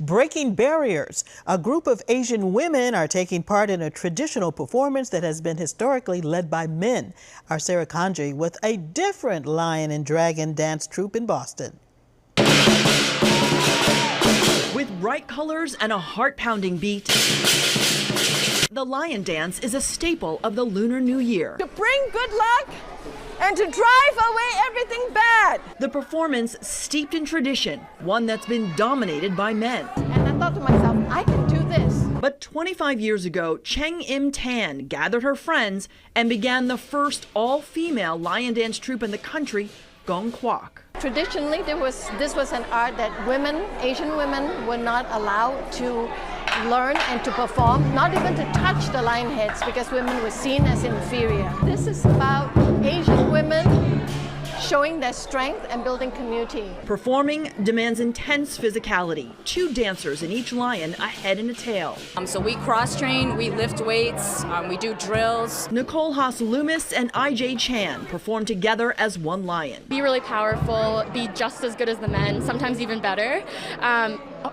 Breaking barriers. A group of Asian women are taking part in a traditional performance that has been historically led by men. Our Sarah Kanji with a different lion and dragon dance troupe in Boston. With bright colors and a heart-pounding beat, the lion dance is a staple of the Lunar New Year. To bring good luck and to drive away everything bad. The performance steeped in tradition, one that's been dominated by men. And I thought to myself, I can do this. But 25 years ago, Cheng Im Tan gathered her friends and began the first all-female lion dance troupe in the country, Gong Kwok. Traditionally, this was an art that Asian women were not allowed to learn and to perform, not even to touch the lion heads because women were seen as inferior. This is about Asian women showing their strength and building community. Performing demands intense physicality. 2 dancers in each lion, a head and a tail. So we cross-train, we lift weights, we do drills. Nicole Haas-Loomis and IJ Chan perform together as one lion. Be really powerful, be just as good as the men, sometimes even better.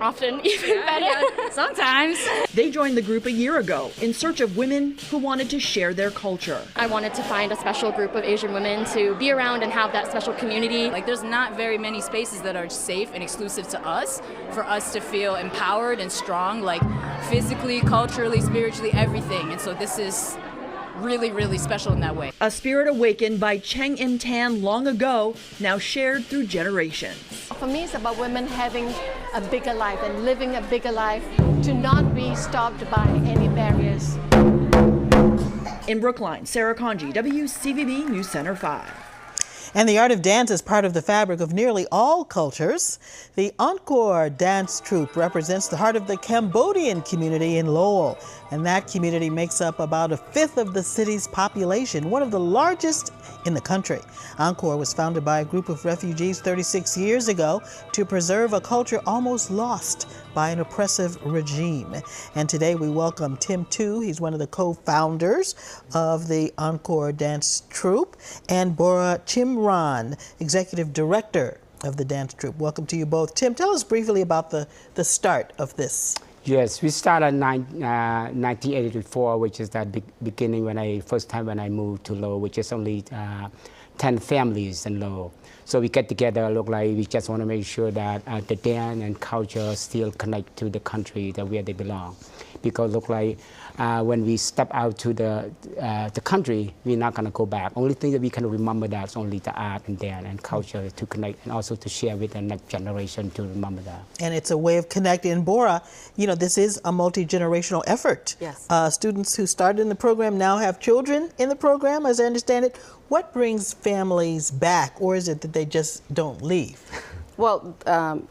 Often even better. Sometimes. They joined the group a year ago in search of women who wanted to share their culture. I wanted to find a special group of Asian women to be around and have that special community. Like, there's not very many spaces that are safe and exclusive to us for us to feel empowered and strong, like physically, culturally, spiritually, everything. And so this is really, really special in that way. A spirit awakened by Cheng Im Tan long ago, now shared through generations. For me, it's about women having a bigger life and living a bigger life, to not be stopped by any barriers. In Brookline, Sarah Kanji, WCVB News Center 5. And the art of dance is part of the fabric of nearly all cultures. The Encore Dance Troupe represents the heart of the Cambodian community in Lowell. And that community makes up about 1/5 of the city's population, one of the largest in the country. Encore was founded by a group of refugees 36 years ago to preserve a culture almost lost by an oppressive regime. And today we welcome Tim Tu. He's one of the co-founders of the Encore Dance Troupe, and Bora Chimran, executive director of the dance troupe. Welcome to you both. Tim, tell us briefly about the start of this. Yes, we started in 1984, which is that beginning first time when I moved to Lowell, which is only 10 families in Lowell. So we get together, look like we just want to make sure that the dance and culture still connect to the country where they belong. Because look like when we step out to the country, we're not going to go back. Only thing that we can remember that is only the art and dance and culture to connect, and also to share with the next generation to remember that. And it's a way of connecting. And Bora, you know, this is a multi-generational effort. Yes. Students who started in the program now have children in the program, as I understand it. What brings families back, or is it that they just don't leave? Well,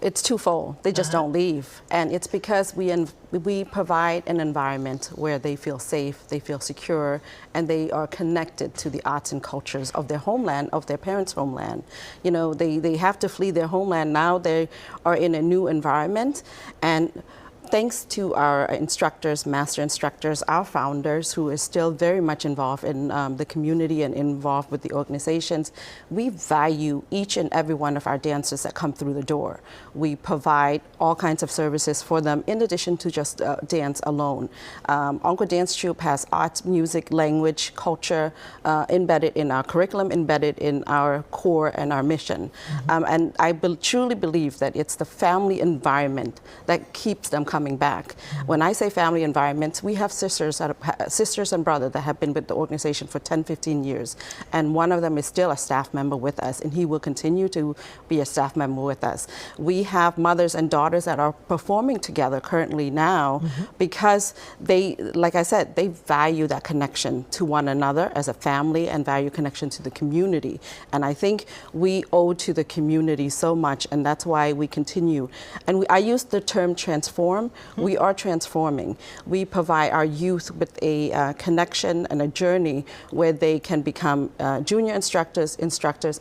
it's twofold. They just don't leave. And it's because we provide an environment where they feel safe, they feel secure, and they are connected to the arts and cultures of their homeland, of their parents' homeland. You know, they have to flee their homeland. Now they are in a new environment. And thanks to our instructors, master instructors, our founders, who is still very much involved in the community and involved with the organizations, we value each and every one of our dancers that come through the door. We provide all kinds of services for them in addition to just dance alone. Encore Dance Troupe has arts, music, language, culture embedded in our curriculum, embedded in our core and our mission. And I truly believe that it's the family environment that keeps them coming back. When I say family environments, we have sisters and brothers that have been with the organization for 10, 15 years. And one of them is still a staff member with us, and he will continue to be a staff member with us. We have mothers and daughters that are performing together currently now because they, like I said, they value that connection to one another as a family and value connection to the community. And I think we owe to the community so much, and that's why we continue. And I use the term transform. We are transforming. We provide our youth with a connection and a journey where they can become junior instructors,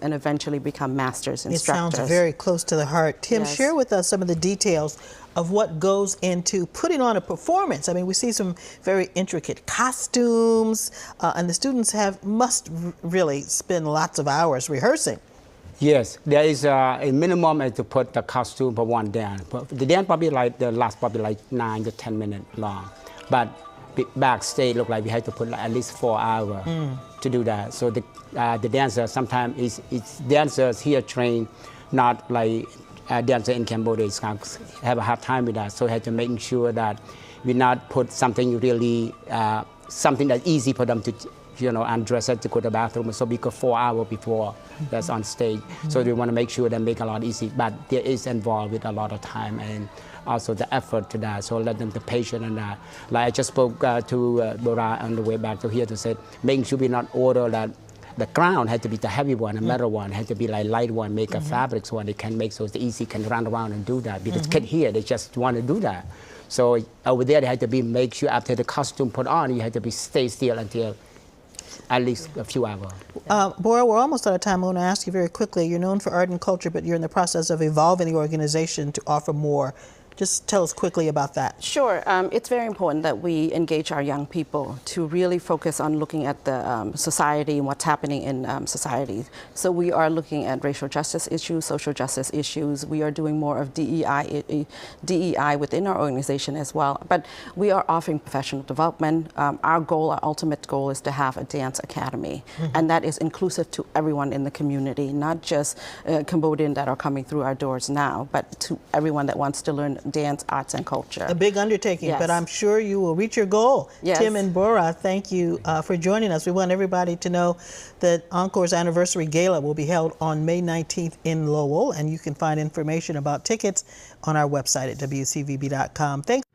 and eventually become masters instructors. It sounds very close to the heart. Tim, Yes. share with us some of the details of what goes into putting on a performance. I mean, we see some very intricate costumes, and the students must really spend lots of hours rehearsing. Yes, there is a minimum to put the costume for one dance. The dance probably last 9 to 10 minutes long, but backstage look like we had to put at least 4 hours to do that. So the dancers sometimes it's dancers here trained, not like dancer in Cambodia have a hard time with that. So we had to make sure that we not put something really something that's easy for them to undress it to go to the bathroom. So because 4 hours before that's on stage. So we want to make sure that make a lot easy, but there is involved with a lot of time and also the effort to that. So let them be patient and that. Like I just spoke to Bora on the way back to here to say, making sure we not order that the crown had to be the heavy one, the metal one had to be like light one, make a fabrics one they can make so it's easy, can run around and do that. Because kids here, they just want to do that. So over there, they had to be make sure after the costume put on, you had to be stay still until at least a few hours. Bora, we're almost out of time. I want to ask you very quickly. You're known for art and culture, but you're in the process of evolving the organization to offer more. Just tell us quickly about that. Sure. It's very important that we engage our young people to really focus on looking at the society and what's happening in society. So we are looking at racial justice issues, social justice issues. We are doing more of DEI within our organization as well. But we are offering professional development. Our ultimate goal is to have a dance academy. And that is inclusive to everyone in the community, not just Cambodians that are coming through our doors now, but to everyone that wants to learn dance, arts, and culture. A big undertaking, Yes. but I'm sure you will reach your goal. Yes. Tim and Bora, thank you for joining us. We want everybody to know that Encore's Anniversary Gala will be held on May 19th in Lowell, and you can find information about tickets on our website at WCVB.com. Thanks.